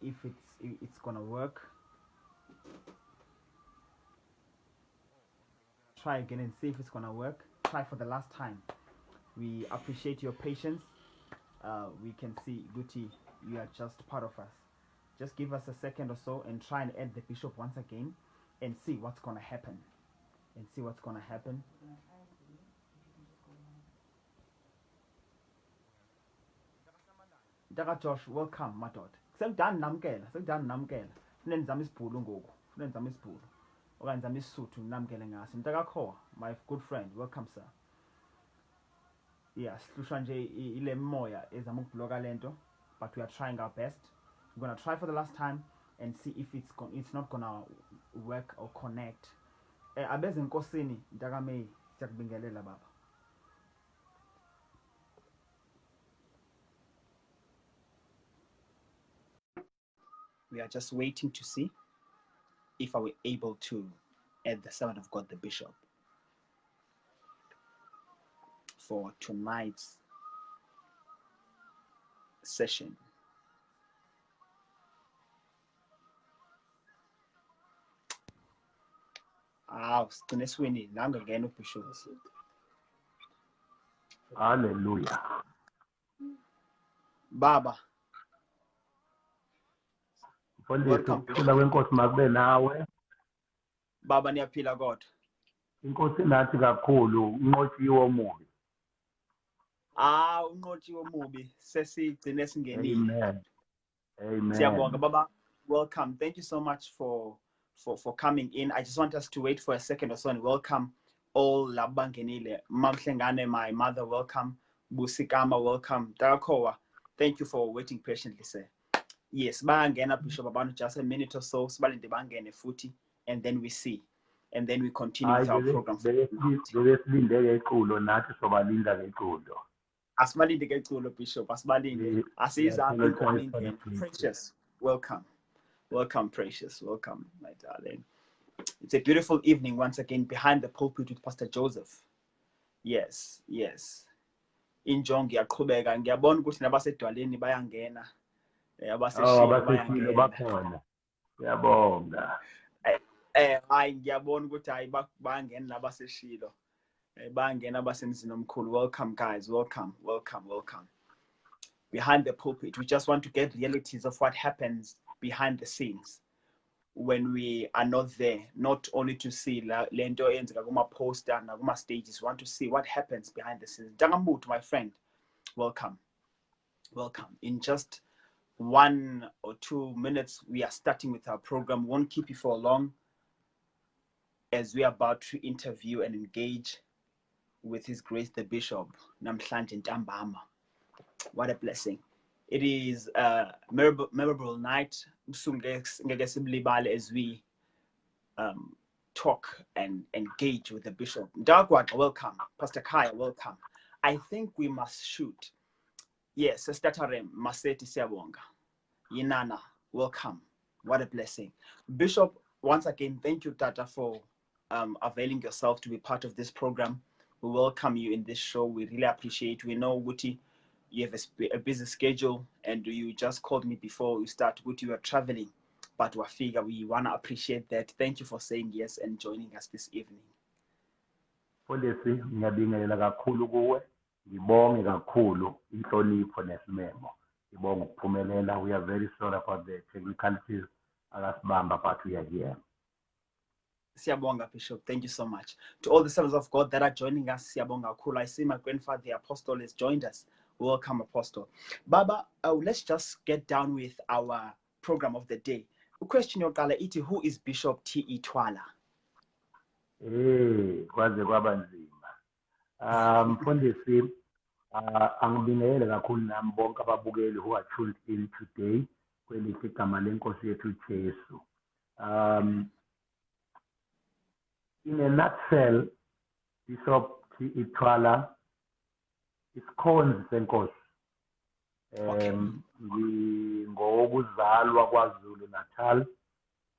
if it's gonna work. Try again and see if it's gonna work. Try for the last time. We appreciate your patience. We can see Guti, you are just part of us. Just give us a second or so and try and add the bishop once again and see what's gonna happen. Daga Josh, welcome, my daughter. Sekudani namkela. Funeka nizame isibhulu ngoku. Okanye nizame isisuthu namkele ngaso. Mntaka Kho, my good friend, welcome sir. Yeah, sihlushwa nje ile moya ezama ukubloka lento, but we are trying our best. We're gonna try for the last time and see if it's not gonna work or connect. Abeze Nkosini, Mntaka May, siyakubingelela baba. We are just waiting to see if I were able to add the servant of God, the bishop, for tonight's session. Siqinisweni nanga ngena ubishop. Hallelujah. Baba. Mfundisi, ukuphila kwenkosi makube nawe. Baba niyaphila kodwa. Inkosi nathi kakhulu, unqotshiwe omubi. Unqotshiwe omubi sesigcine singenile. Amen. Siyabonga baba. Welcome. Thank you so much for coming in. I just want us to wait for a second or so and welcome all labangenile. Mamhlengane, my mother, welcome. Busikama, welcome. Takakowa, thank you for waiting patiently, sir. Yes, bangena Bishop about just a minute or so, sibalinde bangene futhi, and then we see. And then we continue with our program. Asibalinde ke culo Bishop, asibalinde. Asiza incoming. Precious, welcome. Welcome, Precious. Welcome, my darling. It's a beautiful evening once again behind the pulpit with Pastor Joseph. Yes. Injongi yaqhubeka ngiyabona ukuthi nabasedwaleni bayangena. Abaseshilo bayangena. Siyabonga. Hayi ngiyabona ukuthi hayi bangena nabaseshilo. Bangena abasemzini omkhulu. Welcome guys. Welcome. Behind the pulpit, we just want to get realities of what happens behind the scenes when we are not there, not only to see lento eyenzeka kuma poster na kuma stages. We want to see what happens behind the scenes. Dangamut, my friend, welcome. In just 1 or 2 minutes, we are starting with our program. We won't keep you for long as we are about to interview and engage with His Grace the Bishop Namhlanje Ntambama. What a blessing. It is a memorable night as we talk and engage with the bishop. Dagwad, welcome. Pastor Kaya, welcome. I think we must shoot. Yes, Sister Tarem, Maseti Siabonga. Yinana, welcome. What a blessing. Bishop, once again, thank you, Tata, for availing yourself to be part of this program. We welcome you in this show. We really appreciate. We know, Guti, you have a busy schedule, and you just called me before we start. Guti, you are traveling, but we want to appreciate that. Thank you for saying yes and joining us this evening. Mfundisi, ngiyabingelela kakhulu kuwe. Ngibonge kakhulu inhlonipho nesimemo. Ngibonga ukuphumelela. We are very sorry about the technicalities akasibamba, but we are here. Siyabonga, Bishop. Thank you so much. To all the servants of God that are joining us, Siyabonga Kulu. I see my grandfather, the Apostle, has joined us. Welcome, Apostle. Baba, let's just get down with our program of the day. Question yokala iti, who is Bishop T.E. Twala? Kwaze kwaba nzima. Mfundisi, angibingelele kakhulu nami bonke ababukeli who are tuned in today kwelithi igama lenkosi yethu Jesu. In a nutshell, Bishop T.E. Twala is Khonzi senkosi. Ngokuzalwa kwaZulu Natal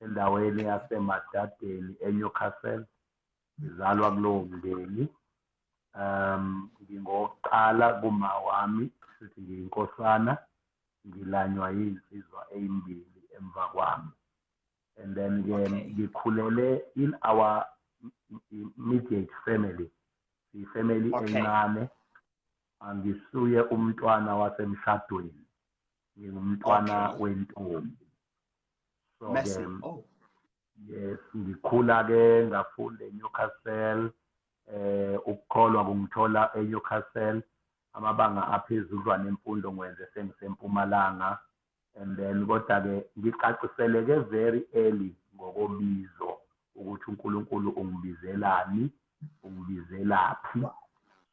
endaweni yaseMadadeni eNewcastle. Ngizalwa kulowo mndeni. Ngingoqala kuma wami futhi ngiyinkosana ngilanywa yinsizwa ezimbili emva kwami. And then Okay. ngikhulele in our immediate family. The family Okay. encane, angisuye umntwana wasemshadweni. Ngingumntwana Okay. wentombi. So Mercy. Oh. yes, ngikhula ke ngafunda eNewcastle, ukukholwa kungithola eNewcastle, amabanga aphezulu nemfundo ngwenze sengisempumalanga. And then kodwa ke ngicaciseleke very early ngokobizo ukuthi uNkulunkulu ungibizelani, ungibizelaphi.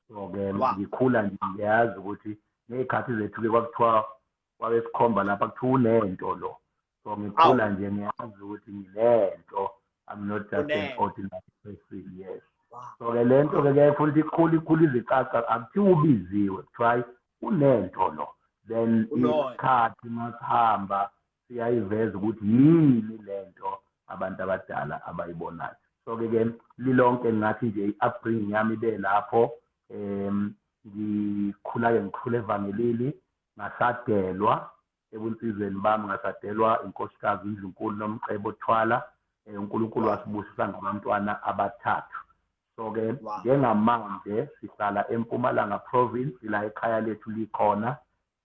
So ke ngikhula nje ngiyazi ukuthi ngekhathi zethu ke kwakuthiwa wabesikhomba lapha kuthiwa unento lo. So ngikhula nje ngiyazi ukuthi nginento. I'm not just an ordinary person, yes. So ke lento ke futhi ikhula izicaca akuthiwa ubiziwe, kuthiwa unento lo. Then isikhathi masihamba siyayiveza ukuthi yini lento abantu abadala abayibonayo. So ke lilonke ngathi nje i-upbringing yami ibe lapho. Ngikhula evangelini, ngasadelwa ebunsizweni bami, ngasadelwa inkosikazi uNdlunkulu noMcebo Thwala. uNkulunkulu wasibusisa ngabantwana abathathu. So ke njengamanje sihlala eMpumalanga province, la ekhaya lethu likhona.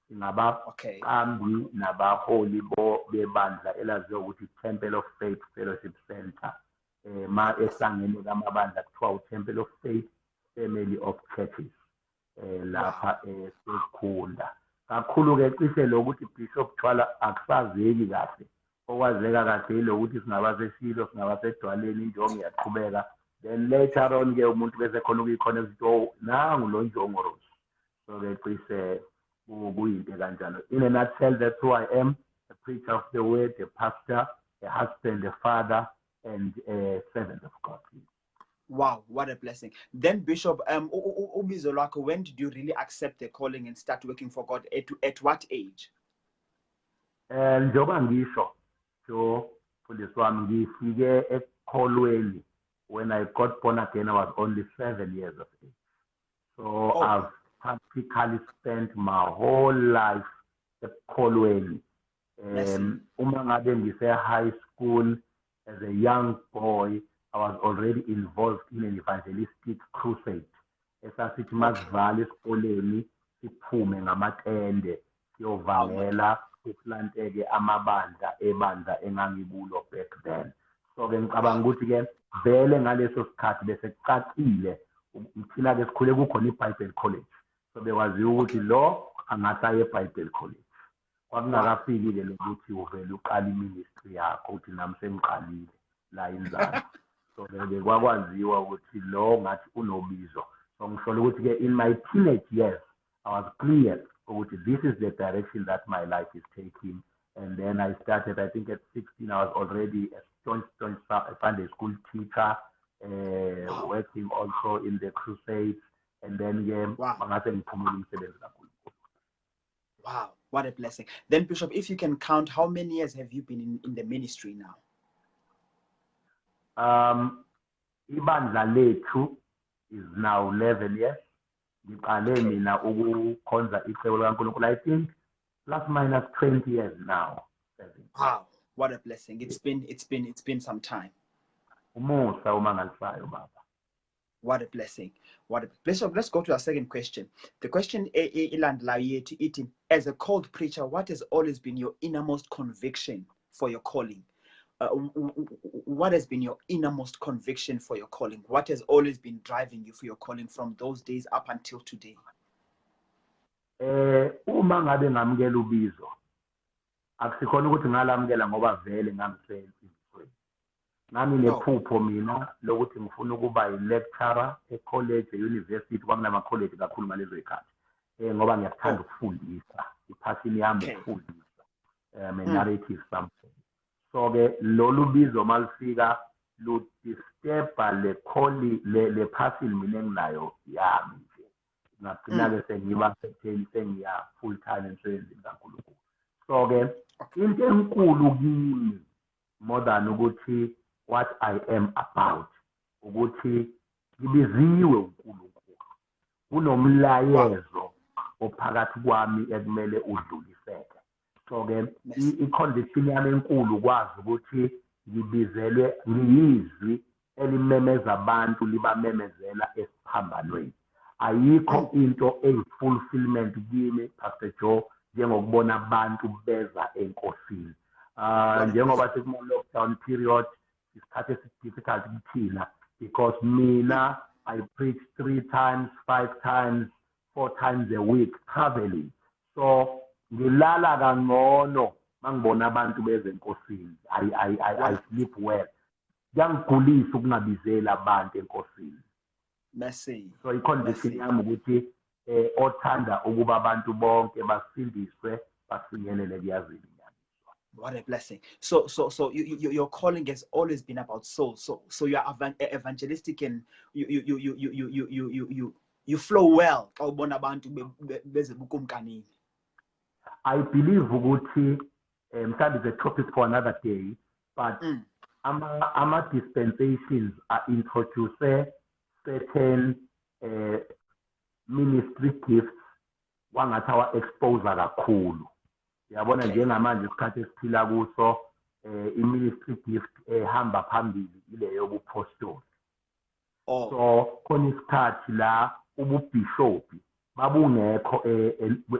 Singabaqambi nabaholi bebandla elaziwa ukuthi Temple of Faith Fellowship Center. Ma ehlangene kamabandla kuthiwa Temple of Faith Family of Churches. Lapha eSekhunda. Kakhulu ke cishe lokuthi Bishop Thwala akusazeki kahle. Okwazeka kahle lokuthi singaba sesilo, singaba sedwaleni, injongo iyaqhubeka. Then later on ke umuntu bese khona ukuyikhona izinto nangu lo Njongoro. So ke cishe kuyinto kanjalo. In a nutshell, that's who I am: a preacher of the word, a pastor, a husband, a father, and a servant of God. Wow, what a blessing. Then Bishop, ubizo lwakho, when did you really accept the calling and start working for God? At what age? Njengoba ngisho so mfundisi wami ngifike ekholweni when I got born again. I was only 7 years of age. So I've practically spent my whole life ekholweni. Uma ngabe ngise high school as a young boy, I was already involved in an evangelistic crusade. Esasithi masivale esikoleni siphume ngamatende siyovangela uplanteke amabandla ebandla engangikulo back then. So ke ngicabanga ukuthi ke vele ngaleso sikhathi bese kucacile thina ke sikhule kukhona iBible College. So bekwaziwa ukuthi lo angasaya eBible College. Kwakungakafiki ke lokuthi uvele uqala iministry yakho uthi nami sengiqalile la inzalo. So ke kwakwaziwa ukuthi lo ngathi unobizo. So ngisho ukuthi ke in my teenage years I was clear ukuthi this is the direction that my life is taking. And then I started, I think at 16 I was already a staunch Sunday school teacher, working also in the crusades. And then wow, what a blessing. Then Bishop, if you can count, how many years have you been in the ministry now? Ibandla lethu is now 11 years. Ngiqale mina ukukhonza icebo likaNkulunkulu, I think plus minus 20 years now. Wow, what a blessing. It's been some time. Umusa umangalisayo baba. What a blessing. What a blessing. Let's go to our second question. The question as a called preacher, what has always been your innermost conviction for your calling? What has been your innermost conviction for your calling? What has always been driving you for your calling from those days up until today? Uma ngabe ngamukela ubizo, akusikhona ukuthi ngalamukela ngoba vele ngamsebenzisweni. Nami nephupho mina lokuthi ngifuna ukuba yi-lecturer e-college, e-university, kwakunama college kakhulu ngalezo ikhathi. Ngoba ngiyakuthanda ukufundisa, ipassion yami ukufundisa. A narrative something. So ke lolu bizo malifika ludisturba le passion mina enginayo yami nje. Ngagcina ke sengiba sengiya full time emsebenzini kaNkulunkulu. So ke into enkulu kimi more than ukuthi what I am about, ukuthi ngibiziwe uNkulunkulu. Kunomlayezo ophakathi kwami ekumele udluliseke. So ke i-conviction yami enkulu ukwazi ukuthi ngibizelwe ngiyizwi elimemeza abantu libamemezela esiphambanweni. Ayikho into eyi-fulfillment kimi, Pastor Joe, njengokubona abantu beza enkosini. Njengoba sekuma-lockdown period, isikhathi esi-difficult kuthina because mina I preach 3 times, 5 times, 4 times a week traveling. So ngilala kangcono mangibona abantu beze enkosini. I sleep well. Kuyangigulisa ukungabizela abantu enkosini. Mercy. So i-conviction yami ukuthi othanda ukuba abantu bonke basindiswe bafinyelele kuyazini. What a blessing. So your calling has always been about souls. So you are evangelistic and you flow well. I believe ukuthi mhlawumbe is a topic for another day, but ama dispensations are introduce certain ministry gifts wangathi awa exposure kakhulu. Yabona njengamanje isikhathi esiphila kuso i-ministry gift ehamba phambili ile yobupostoli. So khona isikhathi la ububhishopi babungekho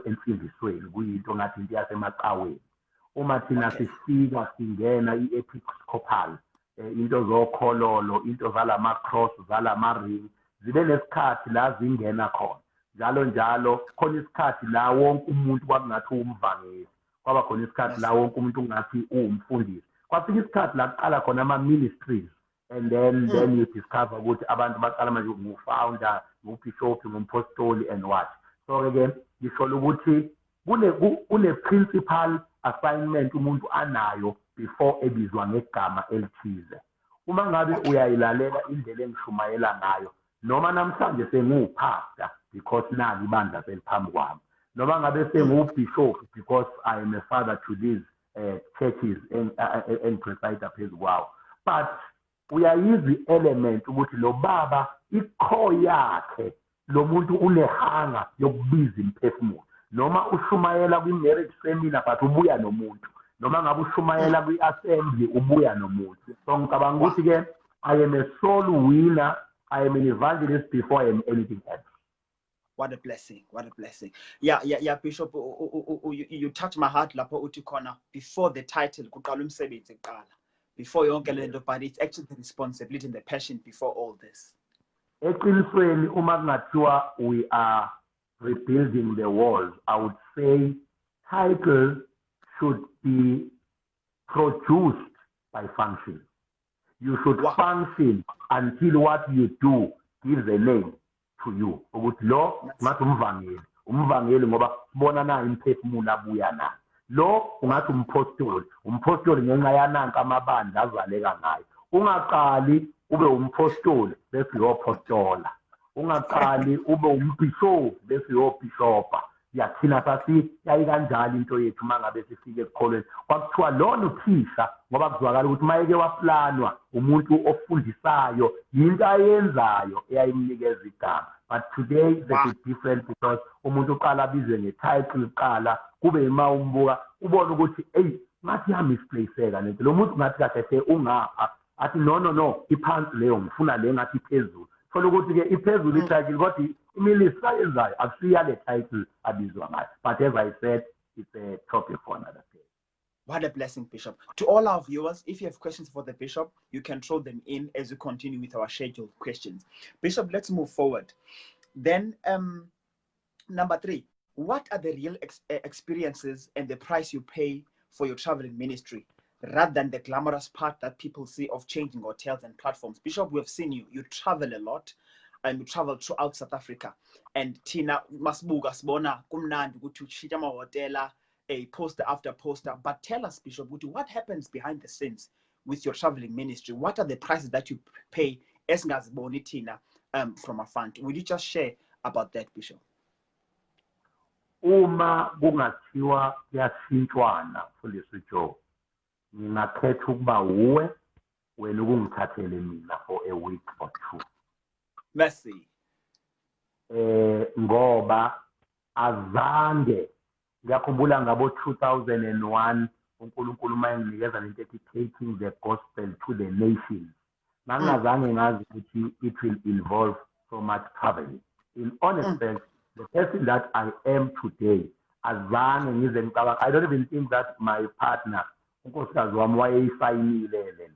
emfundisweni kuyinto ngathi into yasemacaweni. Uma thina sifika singena i-episcopal into zokhololo, into zalama cross, zalama ring, zibe nesikhathi la zingena khona. Njalo khona isikhathi la wonke umuntu kwakungathi umvangeli. Kwaba khona isikhathi la wonke umuntu ungathi umfundisi. Kwafika isikhathi la kuqala khona ama-ministries, and then you discover ukuthi abantu baqala manje ngu-founder, ngu-bishop, ngu-apostoli and what. So again, ngisho ukuthi kune principal assignment umuntu anayo before ebizwa ngegama elithize. Uma ngabe uyayilalela indlela engishumayela ngayo, noma namhlanje sengiwupastor because nali ibandla seliphambi kwami. Noma ngabe sengubishop because I am a father to these churches and preside phezu kwawo. But uyayizi element ukuthi lo baba ikho yakhe lo muntu unehanga yokubiza imphefumulo. Noma ushumayela kwi-marriage seminar but ubuya nomuntu. Noma ngabe ushumayela kwi-assembly ubuya nomuntu. So ngicabanga ukuthi ke I am a soul winner, I am an evangelist before I am anything else. What a blessing. What a blessing. Yeah, Bishop, you touch my heart lapho uthi khona before the title kuqala umsebenzi kuqala. Before yonke lento, but it's actually the responsibility and the passion before all this. Eqinisweni uma kungathiwa we are rebuilding the walls, I would say title should be produced by function. You should function until what you do gives a name to you. Ukuthi lo ngathi umvangeli ngoba sibona na imphefumulo abuya na. Lo ungathi umpostoli ngenxa yananka amabandla azaleka ngayo. Ungaqali ube umpostoli bese uyopostola. Ungaqali ube umbishop bese uyobishopa. Yathina sathi yayi kanjalo into yethu mangabe sifike ekholweni. Kwakuthiwa lona uthisha ngoba kuzwakala ukuthi mayeke waplanwa umuntu ofundisayo into ayenzayo eyayimnikeza igama. But today that is different because umuntu uqala abizwe nge-title uqala kube ima umbuka ubona ukuthi ngathi yamisplaceka lento lo muntu ngathi kahle ungapha athi no iphansi leyo ngifuna le ngathi iphezulu. Thola ukuthi ke iphezulu i-title kodwa iministry ayenzayo akusiya le title abizwa ngayo. But as I said, it's a topic for another day. What a blessing, Bishop. To all our viewers, if you have questions for the Bishop, you can throw them in as we continue with our scheduled questions. Bishop, let's move forward. Then, number 3, what are the real experiences and the price you pay for your traveling ministry, rather than the glamorous part that people see of changing hotels and platforms? Bishop, we have seen you travel a lot, and you travel throughout South Africa. And Tina Masbuga Sbona, Kumnand, Gutuchitama Hotela, a poster after poster. But tell us, Bishop, what happens behind the scenes with your traveling ministry? What are the prices that you pay as Tina from a fund? Will you just share about that, Bishop? Uma kungathiwa kuyashintshwana Mfundisi Joe, ngingakhetha ukuba uwe wena ukungithathele mina for a week or 2. Mercy. Ngoba azange ngiyakhumbula ngabo 2001 uNkulunkulu mayenginikeza lento ethi taking the gospel to the nations. Ngangazange ngazi ukuthi it will involve so much traveling. In honest fact, the person that I am today, azange ngize ngicabanga, I don't even think that my partner, unkosikazi wami wayeyisayinile le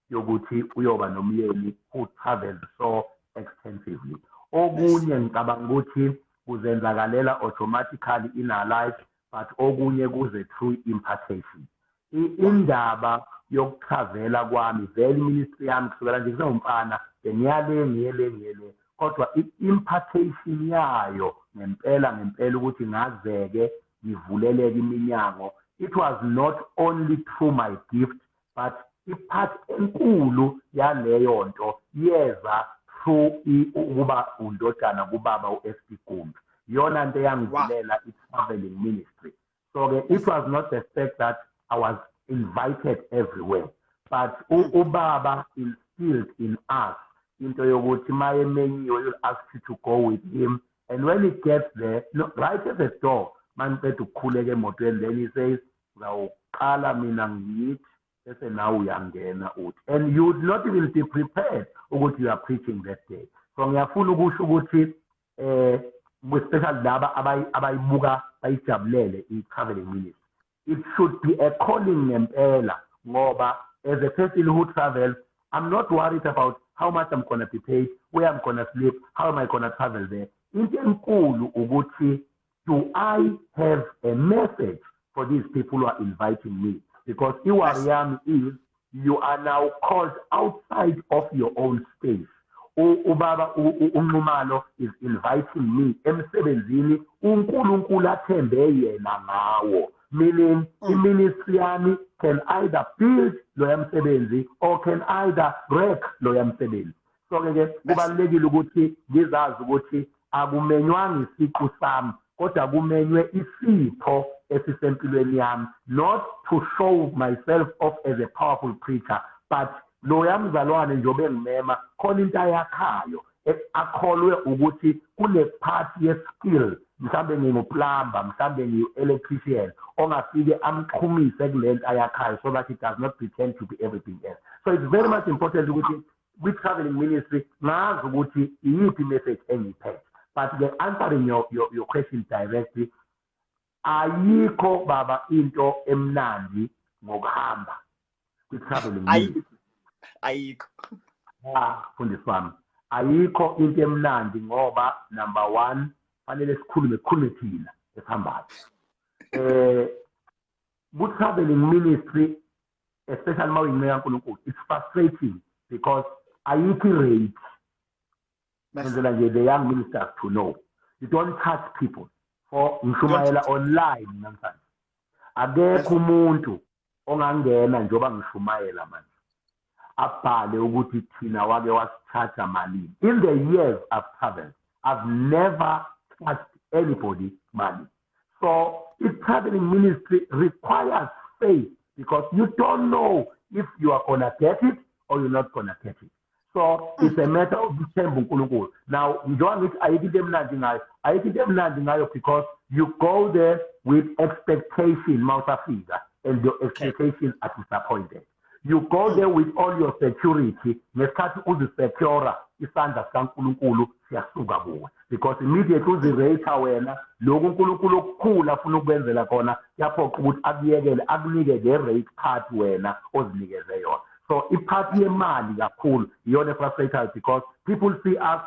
yokuthi uyoba nomyeni who travels so extensively. Okunye ngicabanga ukuthi kuzenzakalela automatically in our life, but okunye kuze through impartation. Indaba yokutravela kwami vele ministry yami kusukela nje ngisawumfana ngiyale kodwa impartation yayo ngempela ukuthi ngazeke ngivuleleke iminyango. It was not only through my gift, but ipart enkulu yaleyo nto yeza through ukuba undodana kubaba uFP Gumbi. Yona nto yangivulela i-traveling ministry. So it was not the fact that I was invited everywhere, but ubaba instilled in us into yokuthi maye menyiwe will ask you to go with him, and when it gets there, right at the door, man said to khuleke emotweni, then he says, "Zawuqala mina ngithi bese nawe uyangena uthi," and you would not even be prepared ukuthi you are preaching that day. So ngiyafuna ukusho ukuthi especially laba abayibuka bayijabulele i-traveling ministry, it should be a calling ngempela ngoba as a person who travels, I'm not worried about how much I'm going to be paid, where I'm going to sleep, how am I going to travel there. Into enkulu ukuthi, do I have a message for these people who are inviting me? Because iwari is, you are now called outside of your own space. Ubaba uNxumalo is inviting me emsebenzini uNkulunkulu athembe yena ngawo. Meaning, ministry yami can either build loya msebenzi or can either wreck loya msebenzi. So ke kubalekile ukuthi ngizazi ukuthi akumenywanga isiqu sami kodwa kumenywe isipho esisempilweni yami, not to show myself off as a powerful preacher, but loya mzalwane njobe ngimema khona into ayakhayo akholwe ukuthi kule part ye-skill, mhlambe nginguplumber, mhlambe ngiyu-electrician, ongafike amxhumise kulento ayakhayo so that it does not pretend to be everything else. So it's very much important ukuthi with traveling ministry ngazi ukuthi iyiphi message engiphethe. But answering your question directly, ayikho baba into emnandi ngokuhamba with traveling ministry. Ayikho. Fundisi wami, ayikho into emnandi ngoba number one fanele sikhulume thina esihambayo. Good traveling ministry, especially uma uyinceya kaNkulunkulu, it's frustrating because ayikho rate. The young ministers to know, you don't touch people. For ngishumayela online namhlanje, akekho umuntu ongangena njoba ngishumayela manje abhale ukuthi thina wake wasithatha malini. In the years I've traveled, I've never touched anybody money. So if traveling ministry requires faith because you don't know if you are going to get it or you're not going to get it. So it's a matter of themba uNkulunkulu. Now, ayikho emnandi ngayo because you go there with expectation mawusafika and your expectations are disappointed. You go there with all your security, ngesikhathi uzisecura isandla sikaNkulunkulu siyasuka kuwe, because immediately uzirate wena lokhu uNkulunkulu okukhula afuna ukwenzela khona yaphoqa ukuthi akuyekele akunike le rate card wena ozinikeze yona. So iphathi yemali kakhulu iyona frustrated because people see us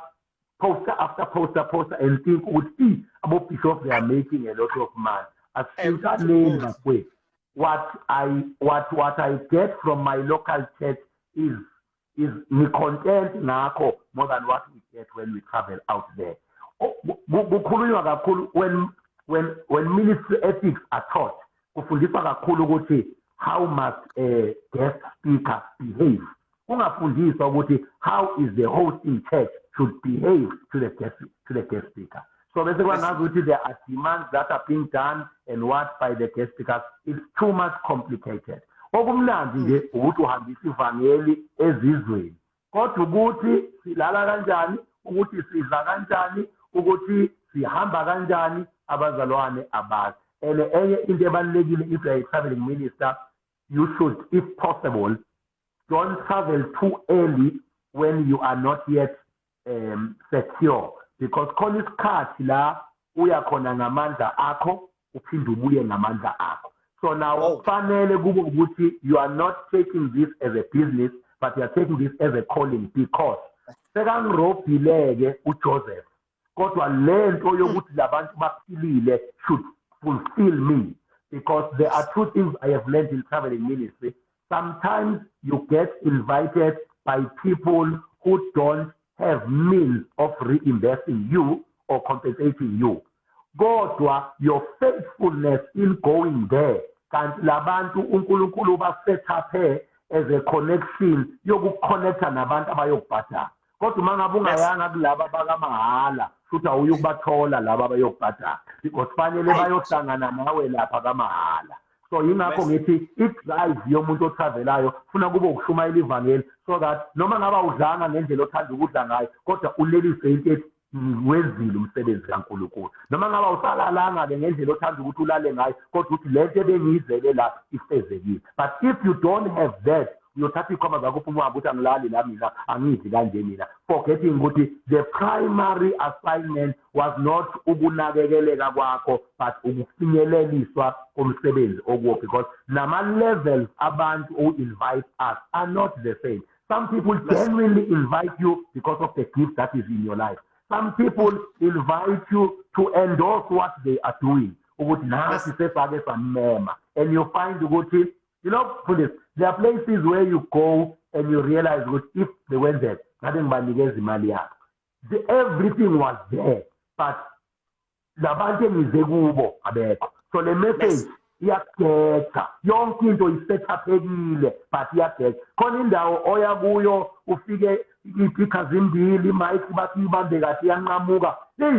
poster after poster and think ukuthi abo-bishops they are making a lot of money. Asihlale ngakwethu. What I get from my local church is content ngakho more than what we get when we travel out there. Kukhulunywa kakhulu when ministry ethics are taught, kufundiswa kakhulu ukuthi how must a guest speaker behave. Kungafundiswa ukuthi how is the host in church should behave to the guest speaker. So basically, there are demands that are being done and what by the guest speakers is too much complicated. Okumnandi nje ukuthi uhambisa ivangeli ezizweni. Kodwa ukuthi silala kanjani, ukuthi sidla kanjani, ukuthi sihamba kanjani, abazalwane abazi. And if you are a traveling minister, you should, if possible, don't travel too early when you are not yet secure. Because khona isikhathi la uyakhona ngamandla akho uphinde ubuye ngamandla akho. So now fanele kube ukuthi you are not taking this as a business, but you are taking this as a calling, because sekangirobhileke uJoseph kodwa lento yokuthi labantu baphilile should fulfill me, because there are two things I have learned in traveling ministry. Sometimes you get invited by people who don't have means of reinvesting you or compensating you. Kodwa your faithfulness in going there, kanti labantu uNkulunkulu ba set up as a connection yokuconnecta nabantu abayokubhadala. Kodwa mangabe ungayanga kulaba bakamahala futhi awuyukubathola laba abayokubhadala, because fanele bayohlangana nawe lapha kamahala. So yingakho ngithi i-drive yomuntu otravelayo funa kube ukushumayela ivangeli, so that noma ngaba udlanga ngendlela othanda ukudla ngayo kodwa ulelise into ethi wenzile umsebenzi kaNkulunkulu. Noma ngaba usalalanga-ke ngendlela othanda ukuthi ulale ngayo kodwa uthi lento ebengiyizele la ifezekile. But if you don't have that, uyothatha ikhoma zakho ufuna ukuthi angilali la mina angidli kanje mina, forgetting ukuthi the primary assignment was not ukunakekeleka kwakho but ukufinyeleliswa komsebenzi okuwo, because nama-levels abantu who invite us are not the same. Some people genuinely invite you because of the gift that is in your life. Some people invite you to endorse what they are doing. And you find ukuthi, you know, there are places where you go and you realize that if they went there, nothing but everything was there, but so the message iyakhetha yonke into isethaphekile but iyakhetha. Khona indawo oya kuyo ufike iphika zimbili mike bathi ibambe kahle yanqamuka,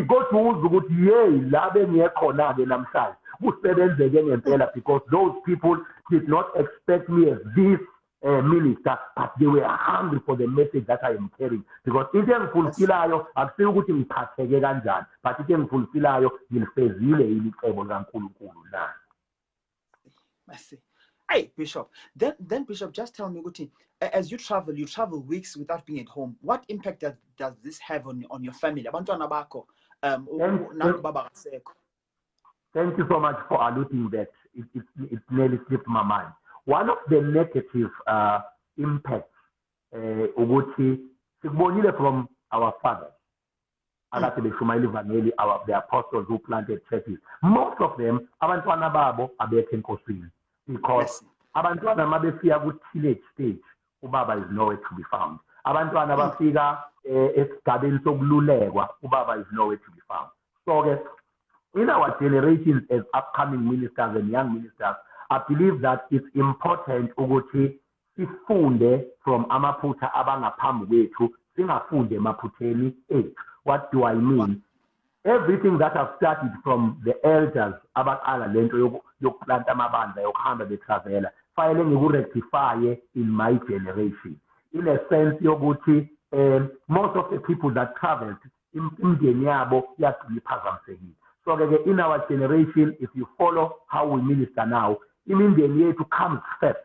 kodwa uzwe ukuthi hey la bengiyekhona ke namhlanje kusebenzeke ngempela, because those people did not expect me as this minister, but they were hungry for the message that I am carrying. Because into engifulfillayo akusiyo ukuthi ngiphatheke kanjani, but into engifulfillayo ngilifezile ilicebo likaNkulunkulu na. I see. Hey, Bishop. Then Bishop, just tell me, as you travel weeks without being at home. What impact does this have on your family? Abantwana bakho, Thank you so much for alluding that. It nearly slipped my mind. One of the negative impacts, from our fathers, the apostles who planted churches, most of them, abantwana babo abekho enkosini, because abantwana mabefika ku teenage stage, ubaba is nowhere to be found. Abantwana bafika esigabeni sokululekwa, ubaba is nowhere to be found. So in our generations as upcoming ministers and young ministers, I believe that it's important ukuthi sifunde from amaphutha abangaphambi kwethu, singafunde emaphutheni ethu. What do I mean? Everything that I've studied from the elders abaqala lento yokuplanta amabandla yokuhamba betravela, fanele ngikurectify in my generation. In a sense yokuthi most of the people that traveled imindeni yabo yagcina iphazamisekile. So in our generation, if you follow how we minister now, imindeni yethu comes first.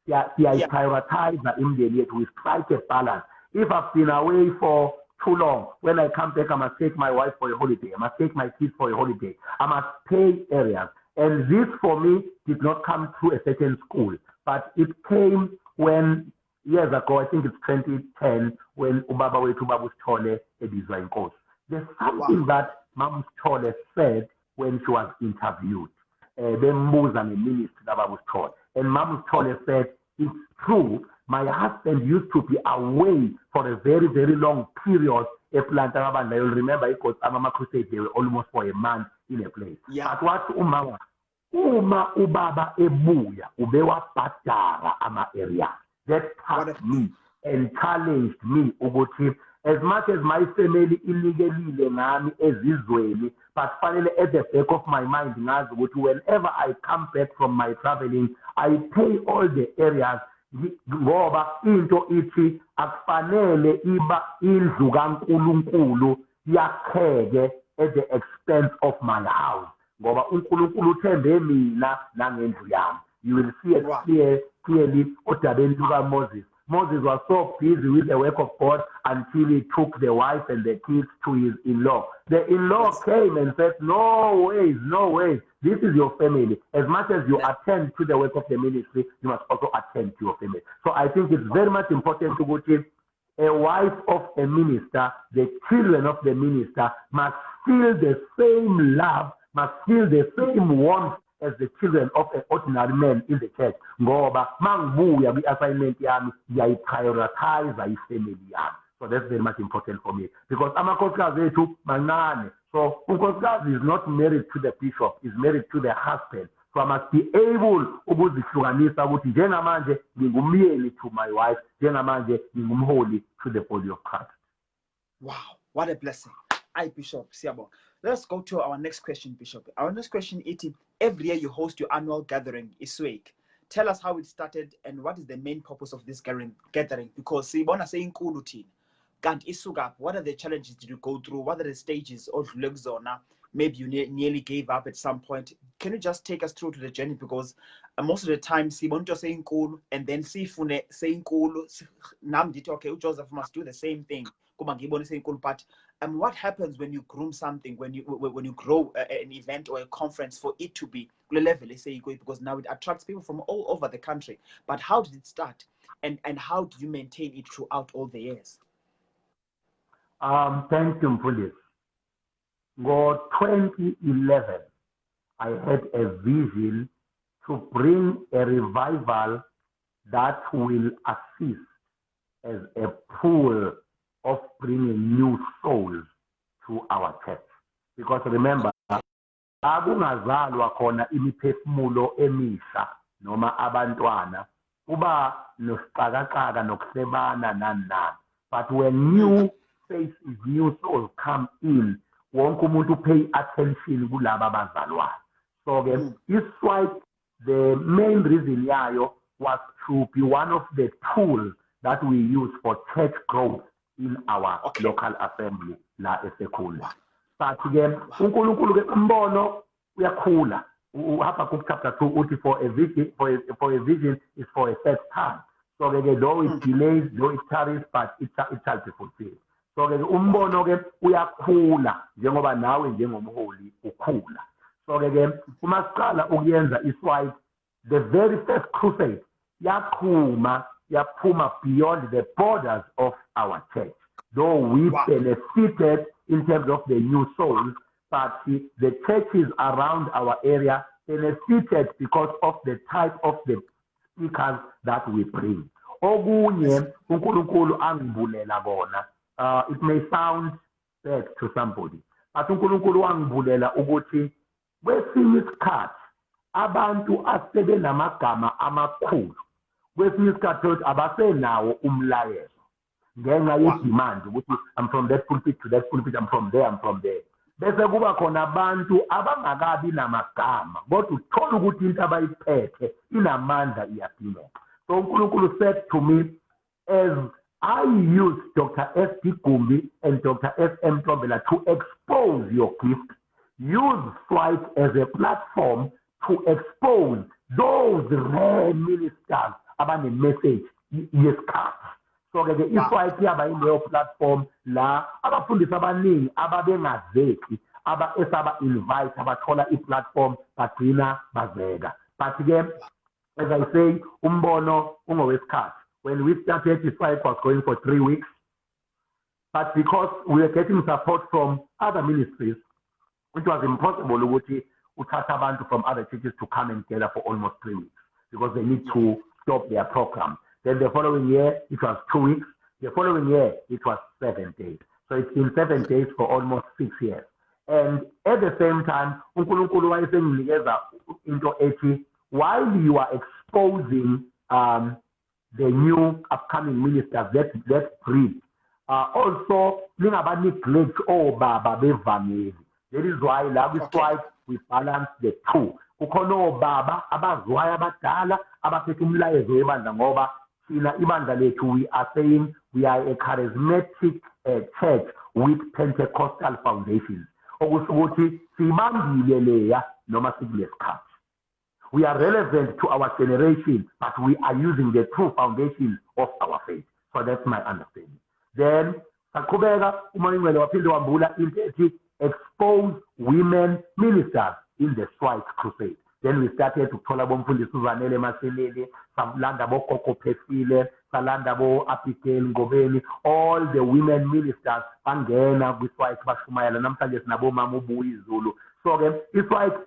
Prioritize imindeni yethu. We strike a balance. If I've been away for too long, when I come back, I must take my wife for a holiday. I must take my kids for a holiday. I must pay areas. And this for me did not come through a certain school, but it came when years ago, I think it's 2010, when Ubaba wethu Babu Sithole ebizwa inkosi. There's something that Mama Sithole said when she was interviewed. Bembuza ngeministry kaBabu Sithole. And Mama Sithole said, it's true, my husband used to be away for a very, very long period. You'll remember it was Amama Crusade, they were almost for a month in a place. Yeah. But what Uma Ubaba ebuya, ubewa patara ama area. That touched me and challenged me, Ugochi. As much as my family illegally ngami ezizweni, but finally at the back of my mind, whenever I come back from my traveling, I pay all the areas. Ngoba into ithi akufanele iba indlu kaNkulunkulu yakheke at the expense of my house. ngoba uNkulunkulu uthembe mina nangendlu yami. You will see it clearly odabeni lukaMoses. Moses was so busy with the work of God until he took the wife and the kids to his in-law. The in-law came and said, no ways, this is your family. As much as you attend to the work of the ministry, you must also attend to your family. So I think it's very much important to go to a wife of a minister, the children of the minister must feel the same love, must feel the same warmth as the children of an ordinary man in the church. Ngoba mangibuya kwi-assignment yami ngiyayiprioritize ifamily yami. So that's very much important for me. Because amakhosikazi ethu mancane. So unkosikazi is not married to the bishop, is married to the husband. So I must be able ukuzihlukanisa ukuthi njengamanje ngingumyeni to my wife, njengamanje ngingumholi to the body of Christ. Wow, what a blessing. Hi, Bishop Siabo. Let's go to our next question, Bishop. Our next question is, every year you host your annual gathering, Isweek. Tell us how it started and what is the main purpose of this gathering? Because sibona seyinkulu thina. Kanti isuka, what are the challenges did you go through? What are the stages of Lugzona? Maybe you nearly gave up at some point. Can you just take us through to the journey? Because most of the time, sibonto seyinkulu and then sifune seyinkulu. Nam did okay, Joseph must do the same thing. But what happens when you groom something, when you grow an event or a conference for it to be level, let's say, because now it attracts people from all over the country. But how did it start, and how did you maintain it throughout all the years? Thank you, Mfundisi. In 2011, I had a vision to bring a revival that will assist as a pool of bringing new souls to our church. Because remember, akungazalwa khona imiphefumulo emisha noma abantwana kuba nosixakaxaka nokuhlebana nani. But when new faces, new souls come in, wonke umuntu pay attention kulaba abazalwayo. So Isweek, the main reason yayo was to be one of the tools that we use for church growth in our local assembly la eSekhula. But again, uNkulunkulu ke umbono uyakhula. Habakkuk chapter 2 uthi for a vision is for a set time. So though it delays, though it tarries, but it shall be fulfilled. So umbono ke uyakhula njengoba nawe njengomholi ukhula. So uma siqala ukuyenza Isweek, the very first crusade yaphuma beyond the borders of our church. Though we benefited in terms of the new souls, but the churches around our area benefited because of the type of the speakers that we bring. Okunye uNkulunkulu angibulela bona. It may sound bad to somebody, but uNkulunkulu wangibulela ukuthi kwesinye isikhathi abantu asebenamagama amakhulu. Kwesinye isikhathi abasenawo umlayezo ngenxa yedemand ukuthi I'm from that pulpit to that pulpit, I'm from there. Bese kuba khona abantu abangakabi namagama kodwa uthola ukuthi into abayiphethe inamandla iyadingeka. So uNkulunkulu said to me, as I use Dr. S.D. Gumbi and Dr. S.M. Tombela to expose your gift, use Isweek as a platform to expose those rare ministers about the message yesikhathi. So ke Isweek yaba ileyo platform la abafundisi abaningi ababengazeki esaba invite abathola i-platform bagcina bazeka. But again, as I say, umbono ungowesikhathi. When we started, Isweek was going for 3 weeks. But because we were getting support from other ministries, it was impossible ukuthi uthatha abantu from other churches to come and gather for almost 3 weeks because they need to stop their program. Then the following year, it was 2 weeks. The following year, it was 7 days. So it's been 7 days for almost 6 years. And at the same time, uNkulunkulu wayesenginikeza into ethi, while you are exposing the new upcoming ministers that breed, also lingaba neglect obaba bevangeli. That is why la Isweek we balance the two. Kukhona obaba abazwayo abadala abaphethe umlayezo webandla ngoba thina ibandla lethu we are saying we are a charismatic church with Pentecostal foundations. Okusho ukuthi sibambile leya noma sikule sikhathi. We are relevant to our generation, but we are using the true foundation of our faith. So that's my understanding. Then, Sakubega, Umanimele waphinde wambula into ethi expose women ministers in the Strike Crusade. Then we started to thola bomfundisi uZanele Maselele, salanda bo Koko Phefile, salanda bo Abigail Ngobeni, all the women ministers bangena kwi-Strike bashumayela namhlanje sinabo mama uBuyizulu. So ke i-Strike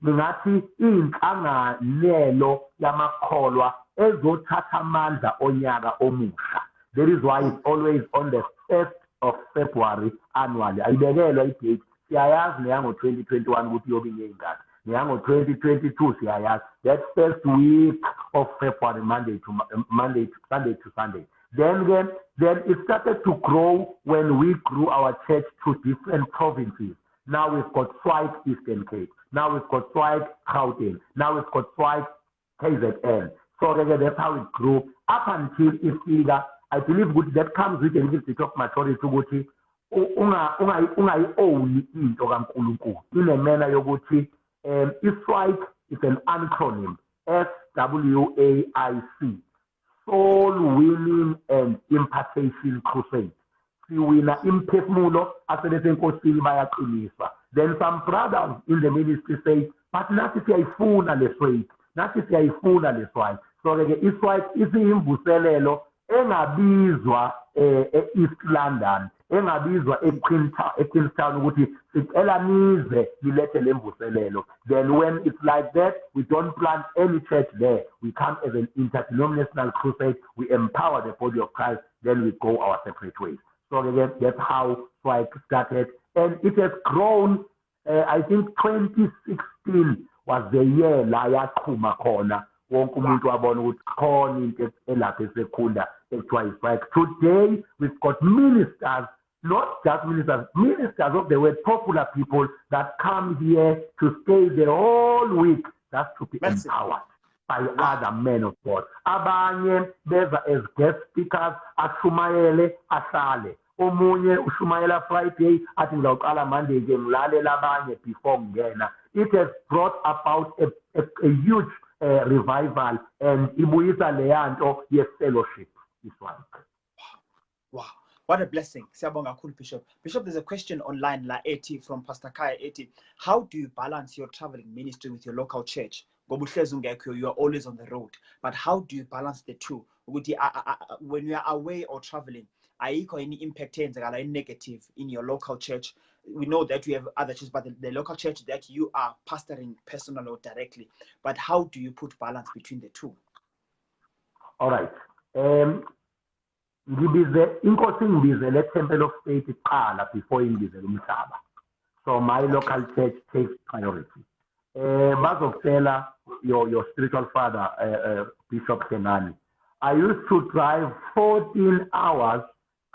ngingathi inhlanganelo yamakholwa ezothatha amandla onyaka omusha. That is why it's always on the 1st of February annually. Ayibekelwa i-date. Siyayazi neyango 2021 ukuthi yobe ingengane. Neyango 2022 siyayazi. That first week of February, Sunday to Sunday. Then it started to grow when we grew our church to different provinces. Now we've got Strike Eastern Cape. Now we've got Strike Gauteng. Now we've got Strike KZN. So that's how it grew up until ifika. I believe that comes with a little bit of maturity ukuthi ungayi-own into kaNkulunkulu. In a manner yokuthi i-Strike is an acronym, SWAIC, Soul Winning and Impartation Crusade. Siwina imphefumulo asebesenkosini bayaqiniswa. Then some brothers in the ministry say, but nathi siyayifuna le Strike, nathi siyayifuna le Strike. So i-Strike isiyimvuselelo engabizwa e-East London, engabizwa eQueenstown ukuthi sicela nize nilethe lemvuselelo. Then when it's like that, we don't plant any church there. We come as an interdenominational crusade. We empower the body of Christ. Then we go our separate ways. So again, that's how Strike started. And it has grown. I think 2016 was the year la yaqhuma khona. Wonke umuntu wabona ukuthi khona into elapha esekhula ekuthiwa yi-Strike. Today, we've got ministers, not just ministers of the word, popular people that come here to stay the whole week. That's to be empowered by other men of God. Abanye beza as guest speakers, ashumayele ahlale. Omunye ushumayela Friday, athi ngizawuqala Monday ke ngilalela abanye before ngena. It has brought about a huge revival and ibuyisa leyanto ye-fellowship. This one. Wow. What a blessing. Siyabonga kakhulu, Bishop. Bishop, there's a question online, La Eti, from Pastor Kaya Eti. How do you balance your traveling ministry with your local church? You are always on the road. But how do you balance the two? When you are away or traveling, ayikho any impact negative in your local church? We know that we have other churches, but the local church that you are pastoring personally or directly. But how do you put balance between the two? All right. Inkosi ngibizele Temple of Faith iqala before ingibizele umhlaba. So my local church takes priority. Bazokutshela your spiritual father, Bishop Kenani. I used to drive 14 hours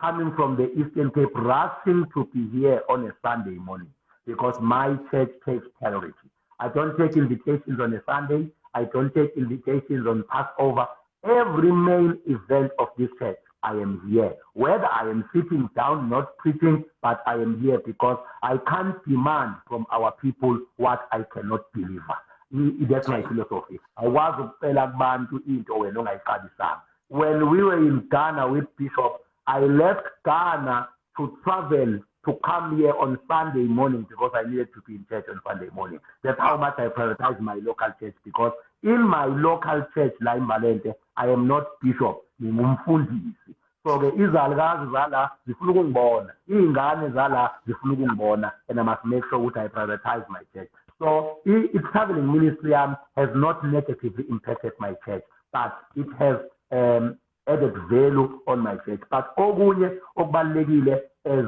coming from the Eastern Cape, rushing to be here on a Sunday morning because my church takes priority. I don't take invitations on a Sunday. I don't take invitations on Passover. Every main event of this church, I am here. Whether I am sitting down, not preaching, but I am here because I can't demand from our people what I cannot deliver. That's my philosophy. I was when we were in Ghana with Bishop, I left Ghana to travel to come here on Sunday morning because I needed to be in church on Sunday morning. That's how much I prioritize my local church because in my local church, La Imbalente, I am not bishop. So the izalgazi zala zifuna ukungibona, ingane zala zifuna ukungibona, and I must make sure that I prioritize my church. So its traveling ministry has not negatively impacted my church, but it has added value on my church. But okunye okubalekile, as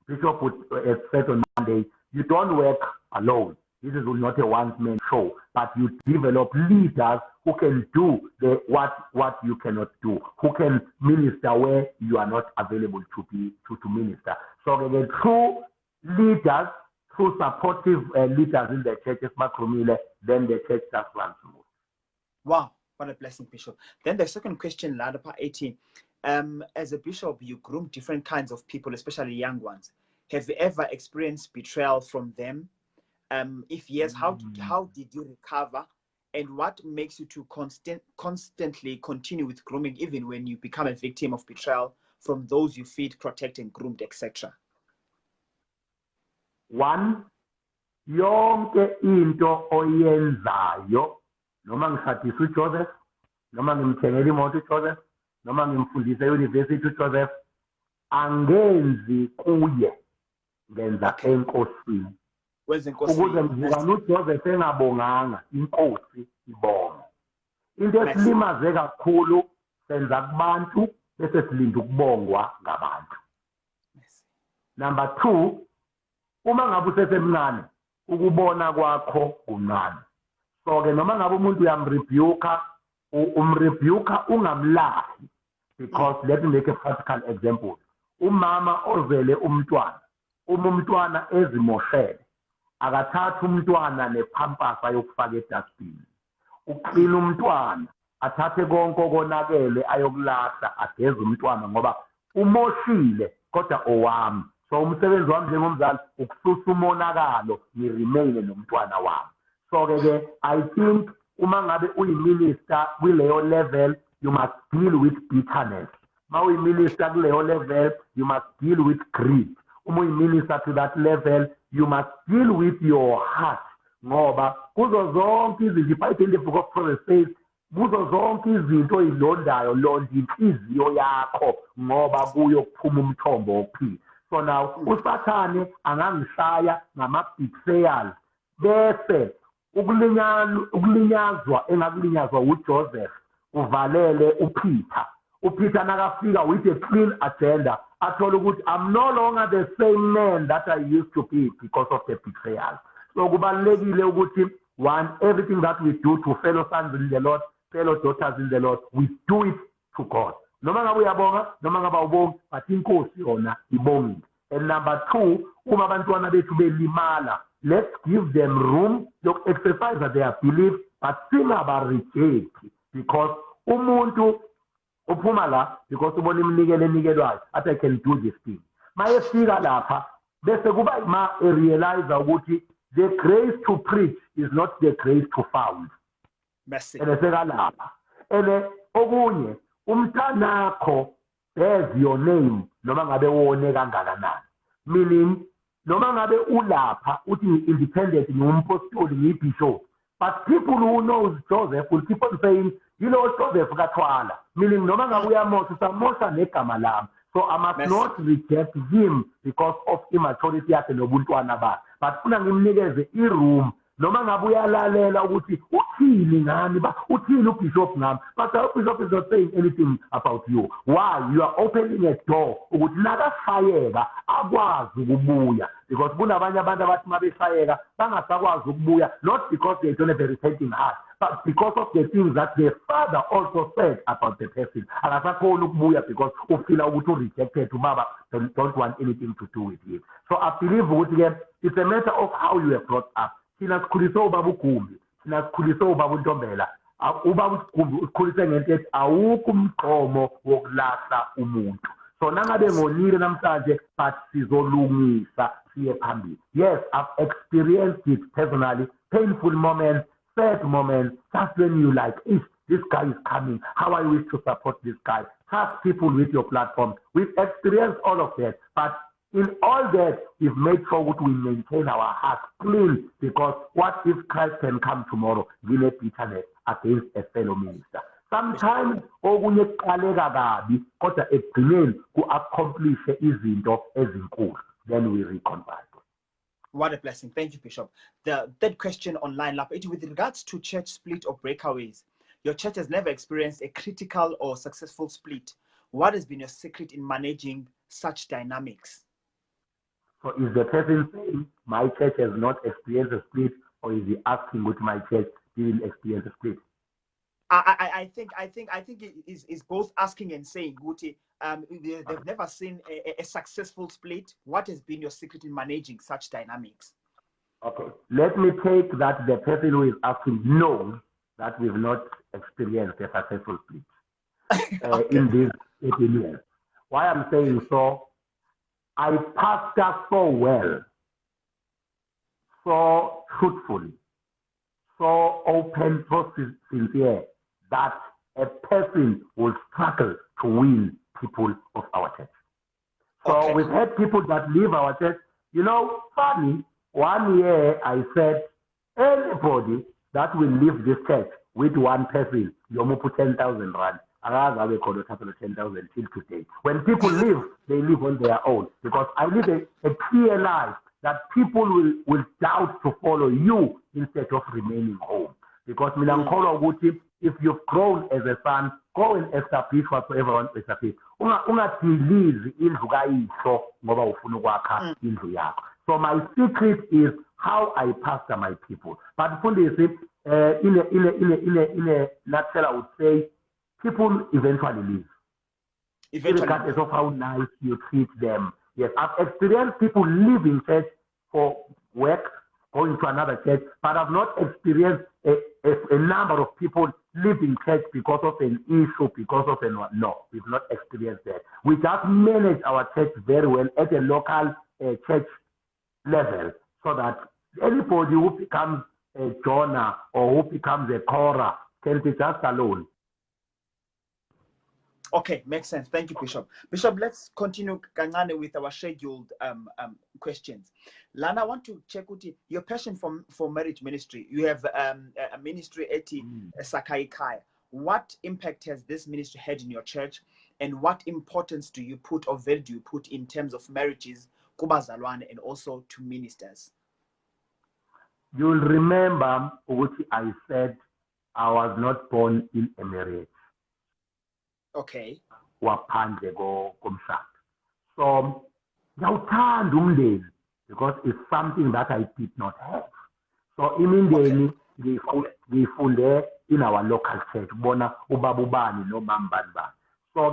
Bishop would have said on Monday, you don't work alone. This is not a one-man show, but you develop leaders who can do what you cannot do, who can minister where you are not available to minister. So the true leaders, true supportive leaders in the churches, then the church just runs smooth. Wow, what a blessing, Bishop. Then the second question, Ladapa 18. As a bishop, you groom different kinds of people, especially young ones. Have you ever experienced betrayal from them? If yes, how did you recover? And what makes you to constantly continue with grooming even when you become a victim of betrayal from those you feed, protect, and groomed, etc.? One, yonke into oyenzayo, noma ngishadisa uJoseph, noma ngimthengela imoto uJoseph, noma ngimfundisa e-university uJoseph, angenzi kuye, ngenza enkosini. Ukuze mvukane uJoseph engabonganga, inkosi ibonge. Into esilimaze kakhulu senza kubantu bese silinda ukubongwa ngabantu. Number 2, uma ngabe usesemncane ukubona kwakho kuncane. So ke noma ngabe umuntu uyamrebuka, umrebuka ungamlahi, because let me make a practical example. Umama ozele umntwana, umntwana ezimoshele, akathatha umntwana nepampas ayokufaka edustbin. Uqina umntwana, athathe konke okonakele ayokulahla, ageze umntwana ngoba umoshile kodwa owami. So umsebenzi wami njengomzali ukususa umonakalo ngiremaine nomntwana wami. So ke I think uma ngabe uyiminister kuleyo level, you must deal with bitterness. Uma uyiminister kuleyo level, you must deal with greed. Uma uyiminister to that level, you must deal with your heart. Ngoba kuzo zonke izinto, if I think the book of Proverbs says, kuzo zonke izinto oyilondayo, londa inhliziyo yakho ngoba kuyo kuphuma umthombo wokuphila. So now, uSathane angangishaya ngama-betrayal, bese ukulinyazwa engakulinyazwa uJoseph uvalele uPeter. uPeter nakafika with a clean agenda, athola ukuthi I'm no longer the same man that I used to be because of the betrayal. So kubalulekile ukuthi, one, everything that we do to fellow sons in the Lord, fellow daughters in the Lord, we do it to God. Noma ngabe uyabonga, noma ngabe awubongi, but inkosi yona ibongile. And number 2, uma abantwana bethu belimala, let's give them room to exercise their belief, but singabareject, because umuntu uphuma la because ubona iminikelo enikelwayo athi I can do this thing. Mayefika lapha bese kuba ma realize ukuthi the grace to preach is not the grace to found. Message. Eseka lapha. Okunye umthanakho bears your name noma ngabe wone kangakanani. Meaning noma ngabe ulapha uthi independent ngumpostoli ngibishop, but people who knows Joseph will keep on saying, you know Joseph kathwala. Meaning noma ngabe uyamosha usamosha negama lami. So I must not reject him because of immaturity yakhe nobuntwana bakhe, but funa ngimnikeze iroom noma ngabe uyalalela ukuthi uthini ngani uthini ubishop ngami, but the bishop is not saying anything about you. Why? You are opening a door ukuthi nakashayeka akwazi ukubuya, because kunabanye abantu abathi mabeshayeka bangasakwazi ukubuya, not because they don't have a repenting heart, but because of the things that their father also said about the person. Akasakhona ukubuya because ufila ukuthi rejected, ubaba don't want anything to do with it. So I believe ukuthi it's a matter of how you are brought up. Thina sikhulise ubaba uGumbi, thina sikhulise ubaba uNtombela. Ubaba uGumbi usikhulise ngento ethi awukho umgqomo wokulahla umuntu. So nangabe ngonile namhlanje but sizolungisa siye phambili. Yes, I've experienced it personally, painful moments, sad moments, just when you like, this guy is coming, how I wish to support this guy. Trust people with your platform. We've experienced all of that, but in all that, we've made sure that we maintain our hearts clean, because what if Christ can come tomorrow, with bitterness against a fellow minister? Sometimes, okunye kuqaleka kabi, kodwa ekugcineni ku-accomplish izinto ezinkulu. Then we reconcile. What a blessing. Thank you, Bishop. The third question online, with regards to church split or breakaways, your church has never experienced a critical or successful split. What has been your secret in managing such dynamics? So is the person saying my church has not experienced a split, or is he asking what my church didn't experience a split? I think it is both asking and saying, Guti, they've never seen a successful split. What has been your secret in managing such dynamics? Okay, let me take that the person who is asking knows that we've not experienced a successful split in these 18 years. Why I'm saying so, I pastor so well, so truthfully, so open, so sincere, that a person will struggle to win people of our church. So we've had people that leave our church. You know, funny, 1 year I said, anybody that will leave this church with one person, you must put 10,000 rand. I will call it 10,000 till today. When people leave, they live on their own. Because I live a clear life that people will doubt to follow you instead of remaining home. Because if you've grown as a son, go and establish what everyone establish. So my secret is how I pastor my people. But in a nutshell, I would say people eventually leave. Regardless of how nice you treat them. Yes, I've experienced people leaving church for work, going to another church, but I've not experienced a number of people leaving church because of an issue, no, we've not experienced that. We just manage our church very well at a local church level, so that anybody who becomes a Jonah or who becomes a Korah can be just alone. Okay, makes sense. Thank you, Bishop. Bishop, let's continue with our scheduled questions. Lana, I want to check with you your passion for marriage ministry. You have a ministry at Sakai Kaya. What impact has this ministry had in your church, and what importance do you put or value do you put in terms of marriages, kubazalwane, and also to ministers? You'll remember what I said. I was not born in a marriage. Okay. Waphandle komshado. So ngiyawuthanda umndeni because it's something that I did not have. So imindeni ngifunde in our local church bona ubaba ubani nomama bani. So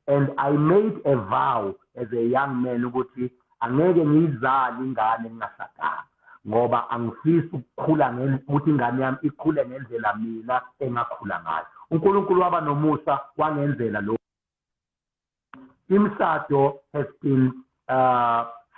and I made a vow as a young man ukuthi angeke ngizale ingane ngingashadanga ngoba angifisi ukukhula ukuthi ingane yami ikhule ngendlela mina engakhula ngayo. uNkulunkulu waba nomusa wangenzela lo. Imshado has been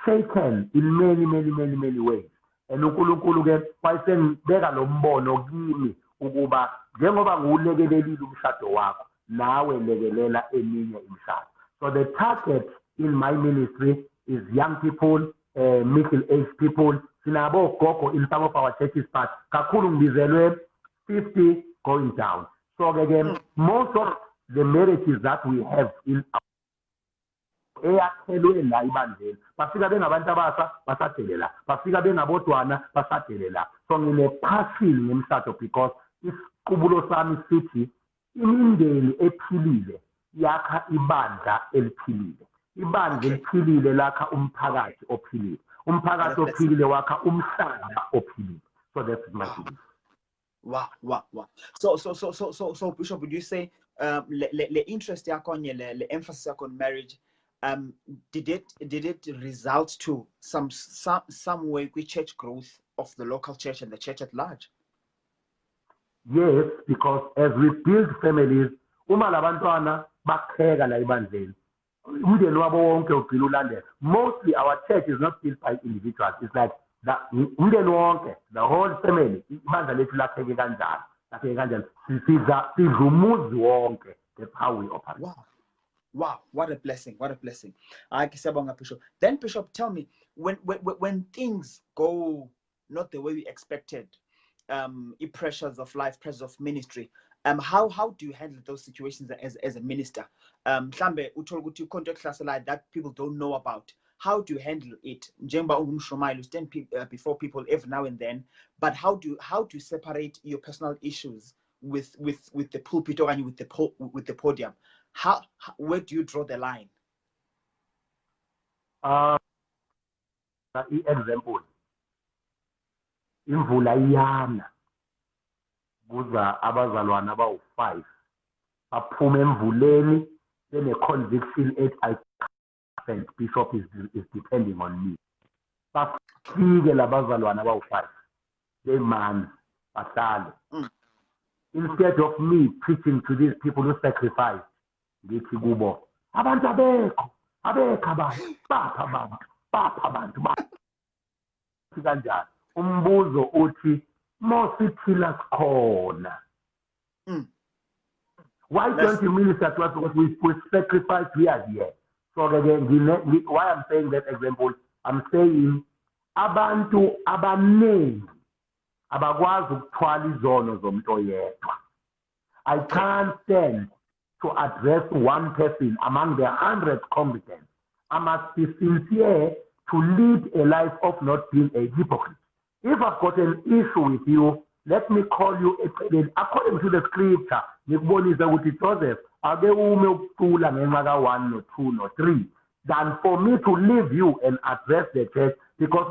shaken in many ways. And uNkulunkulu ke wayesengibeka lo mbono kimi ukuba njengoba ngiwulekelelile umshado wakho nawe lekelela eminye imshado. So the target in my ministry is young people, middle-aged people. Sinabo gogo in some of our churches, but kakhulu ngibizelwe 50 going down. So again, most of the marriages that we have in eyakhelwe la ibandleni bafika bengabantu abasha basadelela, bafika bengabodwana basadelela. So ngine-passion ngemshado because isiqubulo sami sithi imindeni ephilile yakha ibandla eliphilile. Ibandla eliphilile lakha umphakathi ophilile. Umphakathi ophilile wakha umhlaba ophilile. So that's my belief. Wow. So Bishop, would you say the interest the emphasis on marriage, did it result to some way with church growth of the local church and the church at large? Yes, because as we build families, uma labantwana bakheka la ibandleni. Mostly our church is not built by individuals. It's like the whole family. That's how we operate. Wow, what a blessing. Then Bishop, tell me, when things go not the way we expected, pressures of life, pressures of ministry, how do you handle those situations as a minister? Mhlambe uthola ukuthi contact class like that people don't know about. How do you handle it? Njengoba ungumshumayeli, you stand before people every now and then, but how do you separate your personal issues with the pulpit or with the podium? Where do you draw the line? Example. Imvula iyana. Kuza abazalwana abawu-5 baphuma emvuleni bene-conviction ethi I Bishop is depending on me. Bafike labazalwana abawu-5 bemanzi bahlale. Instead of me preaching to these people who sacrifice, ngithi kubo abantu abekho abekho abantu bapha abantu kanjani umbuzo uthi mosiphila sikhona. Why don't you minister to us? Because we sacrifice here. So again, why I'm saying that example, I'm saying abantu abaningi abakwazi ukuthwala izono zomuntu oyedwa. I can't stand to address one person among the 100 combatants. I must be sincere to lead a life of not being a hypocrite. If I've got an issue with you, let me call you according to the scripture. Joseph, one or two or three, than for me to leave you and address the church, because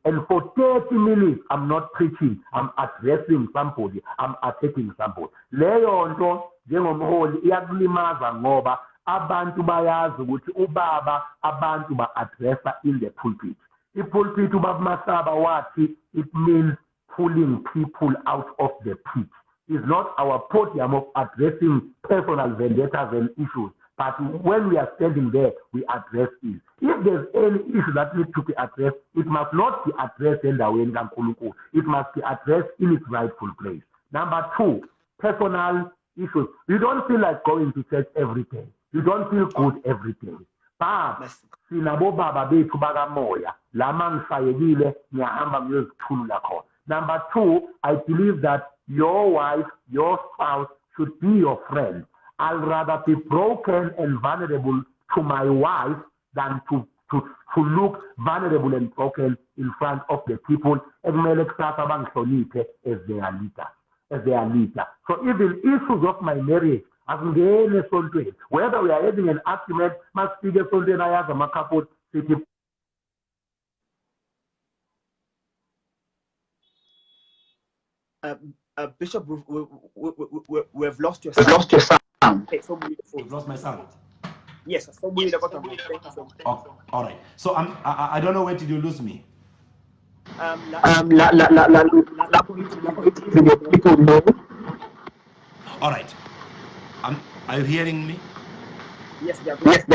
and for 30 minutes I'm not preaching, I'm addressing somebody, I'm attacking somebody. Leyo nto njengomholi iyakulimaza ngoba abantu bayazi ukuthi ubaba abantu ba-addressa in the pulpit. I-pulpit ubaba Masaba wathi it means pulling people out of the pit. It's not our podium of addressing personal vendettas and issues, but when we are standing there, we address it. If there's any issue that needs to be addressed, it must not be addressed in the way it must be addressed in its rightful place. Number two, personal issues. You don't feel like going to church every day. You don't feel good every day. But sinabo baba bethu bakamoya lama ngishayekile ngiyahamba ngiyozithulula khona. Number two, I believe that your wife, your spouse should be your friend. I'd rather be broken and vulnerable to my wife than to look vulnerable and broken in front of the people as their leader. So even issues of my marriage, whether we are having an argument, must speak a Sunday as a couple city. Bishop, we've lost your sound. We've lost your sound. Okay, so You've lost my sound. Yes, all right. So I don't know, when did you lose me? People know. All right. Are you hearing me? Yes, they are good.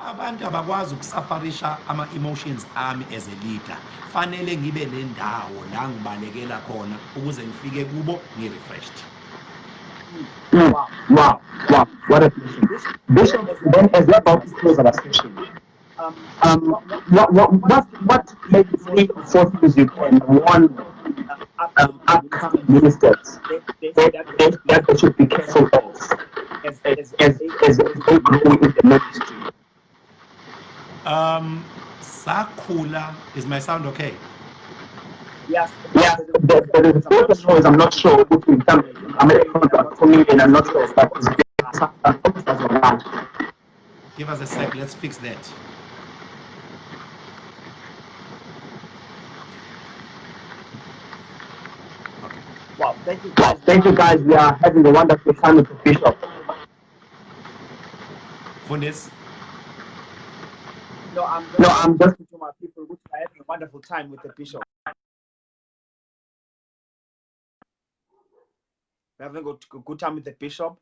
Abantu abakwazi ukusafarisha ama-emotions ami as a leader. Fanele ngibe nendawo la ngibalekela khona ukuze ngifike kubo ngi-refreshed. Wow. What a blessing. Bishop, then as we're about to close our session, what made you think forces you can warn upcoming ministers that they should be careful of as they grow in the ministry? Sakula, is my sound okay? Yes. The focus noise, I'm not sure which is Americans are coming in, I'm not sure if that is Give us a sec, let's fix that. Wow, thank you guys. We are having a wonderful time with the Bishop. Fundis? No, I'm just to my people which are having a wonderful time with the Bishop. We're having a good time with the Bishop.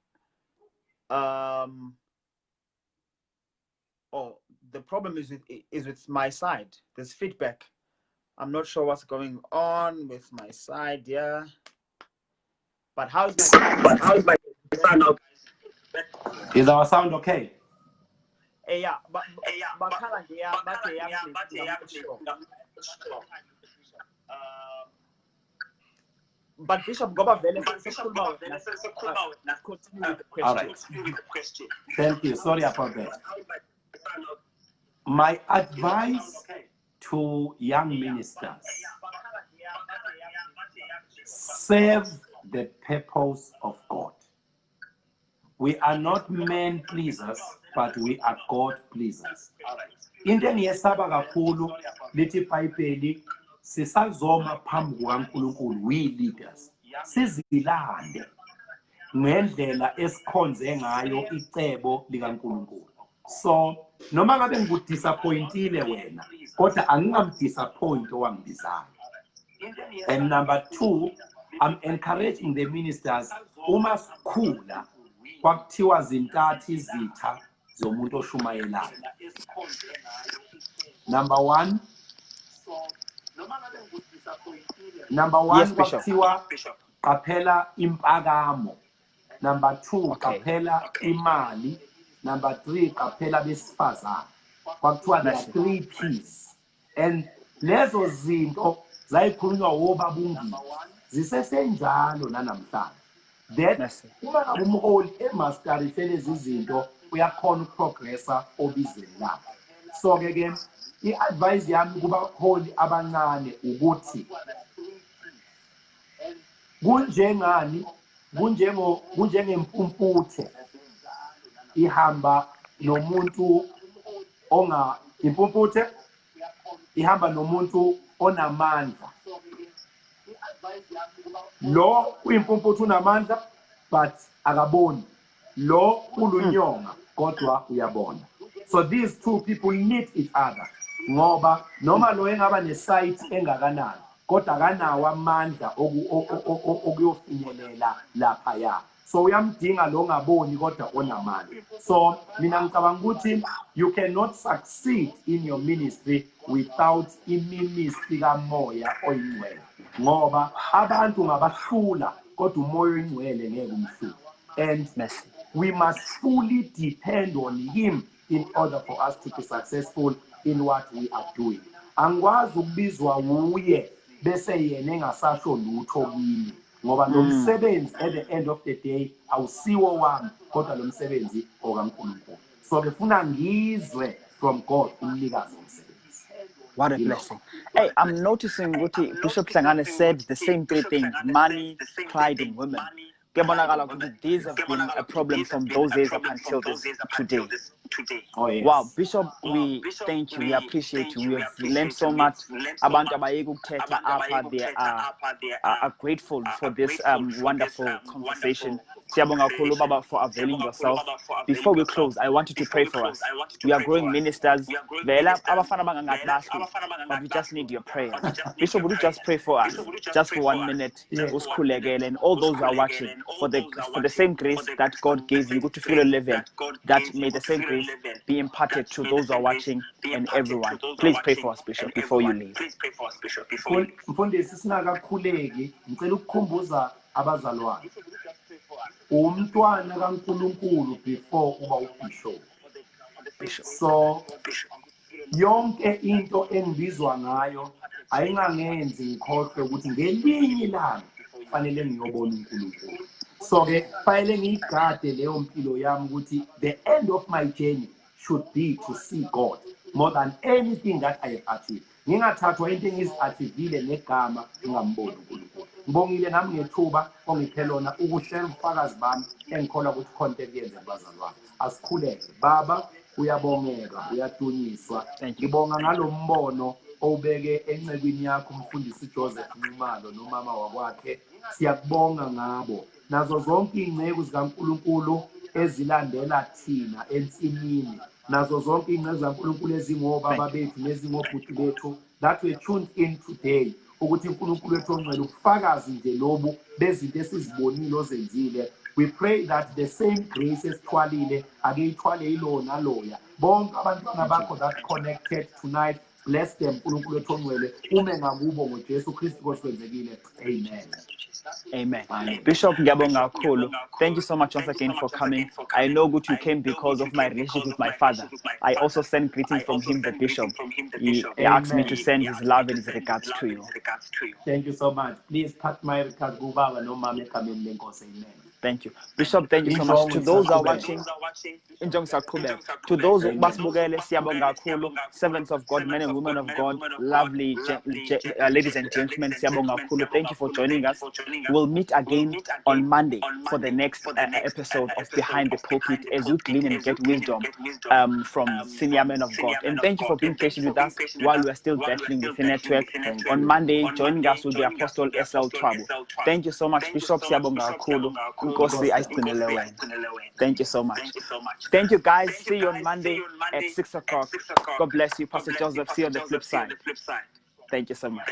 The problem is with my side. There's feedback. I'm not sure what's going on with my side. Yeah. But how is my sound now, guys? Is our sound okay? Yeah, but Bishop Goba continue with the question. All right. Thank you. Sorry about that. My advice to young ministers: serve the purpose of God. We are not men pleasers, but we are God pleasers. Into engiyesaba kakhulu lithi iBhayibheli sisazoma phambi kukaNkulunkulu, we leaders sizilande ngendlela esikhonze ngayo icebo likaNkulunkulu. So noma ngabe ngikudisappointile wena, kodwa angingamdisappoint owangibizayo. And number two, I'm encouraging the ministers, uma sikhula kwakuthiwa zintathu izitha zomuntu oshumayelayo. Number one, Yes, Bishop. kwakuthiwa qaphela impakamo. Number two, qaphela imali. Number three, qaphela besifazane. Kwakuthiwa there are 3 P's. And lezo zinto zayikhulunywa wobabungisi zisesenjalo nanamhlanje. That uma ngabe umholi emasterishe lezi zinto uyakhona ukuprogressa obizweni lakhe. So ke i-advice yami kubaholi abancane ukuthi kunjengani kunjengempumputhe ihamba nomuntu impumputhe ihamba nomuntu onamandla. Lo uyimpumputhe unamandla but akaboni. Lo ulunyonga kodwa uyabona. So these two people need each other. Ngoba noma lo engaba nesite engakanani kodwa akanawo amandla okuyofinyelela lapha ya. So uyamdinga lo ngaboni kodwa onamandla. So mina ngicabanga ukuthi you cannot succeed in your ministry without iministry kamoya oyingcwele. Ngoba abantu ngabahlula kodwa umoya oyingcwele ngeke umhlule. And we must fully depend on him in order for us to be successful in what we are doing. Angikwazi ukubizwa uye bese yena engasasho lutho kimi ngoba lo msebenzi at the end of the day awusiwo wami kodwa lo msebenzi okaNkulunkulu. So befuna ngizwe from God umnikazi womsebenzi. What a blessing. Hey, I'm noticing ukuthi Bishop Hlangane said the same 3 things: money, pride, and women. These have been a problem from those days up until today. Oh, yes. Wow, Bishop, we thank you, we appreciate you. We have learned so much. Abantu abayeka ukuthetha apha, they are grateful for this wonderful conversation. Siyabonga kakhulu Baba for availing yourself. Before we close, I want you to pray for us. We are growing ministers. But we just need your prayer. Bishop, would you just pray for us, just for 1 minute, and all those who are watching, for the same grace that God gave you, go to feel a level, that may the same grace be imparted to those who are watching and everyone. Please pray for us, Bishop, before you leave. Mfundisi singakakhuleki ngicela ukukhumbuza abazalwane. Umntwana kaNkulunkulu before uba ubishop. So yonke into engibizwa ngayo ayingangenzi ngikhohlwe ukuthi ngelinye ilanga kufanele ngiyobona uNkulunkulu. So ke fanele ngigade leyo mpilo yami ukuthi the end of my journey should be to see God more than anything that I have achieved. Ngingathathwa into engizi-achievile negama ngingamboni uNkulunkulu. Ngibongile nami ngethuba ongiphe lona ukuhlela ubufakazi bami engikholwa ukuthi content yenze abazalwane. Asikhuleke Baba, uyabongeka, uyadunyiswa. Ngibonga ngalombono obeke encekwini yakho umfundisi Joseph Nxumalo nomama wakwakhe. Siyakubonga ngabo nazo zonke ingceku zikaNkulunkulu ezilandela thina ensimini, nazo zonke ingceku zikaNkulunkulu ezingobaba bethu nezingobhuti bethu that we tuned in today ukuthi uNkulunkulu wethu ongcwele ubufakazi nje lobu bezinto esizibonile ozenzile. We pray that the same grace esithwalile ake ithwale ilona loya bonke abantwana bakho that connected tonight. Bless them uNkulunkulu wethu ongcwele ume ngakubo ngoJesu Kristu kwenzekile. Amen. Amen. Bishop Ngiyabonga kakhulu. Thank you so much once again for coming. I know that you came because of my relationship with my father. I also send greetings from him, the bishop. He asked me to send his love and his regards to you. Thank you so much. Please cut my regards. Amen. Thank you. Bishop, thank you so much. To those who are watching, to those who siyabonga kakhulu, servants of God, men and women of God, lovely ladies and gentlemen, siyabonga kakhulu. Thank you for joining us. We'll meet again on Monday for the next episode of Behind the Pulpit as you glean and get wisdom from senior men of God. And thank you for being patient with us while we are still battling with the network. On Monday, joining us will be Apostle SL Trouble. Thank you so much, Bishop. Siyabonga kakhulu. Thank you so much. Thank you, guys. See you on Monday at 6 o'clock. God bless you, Pastor Joseph. See you on the flip side. Thank you so much.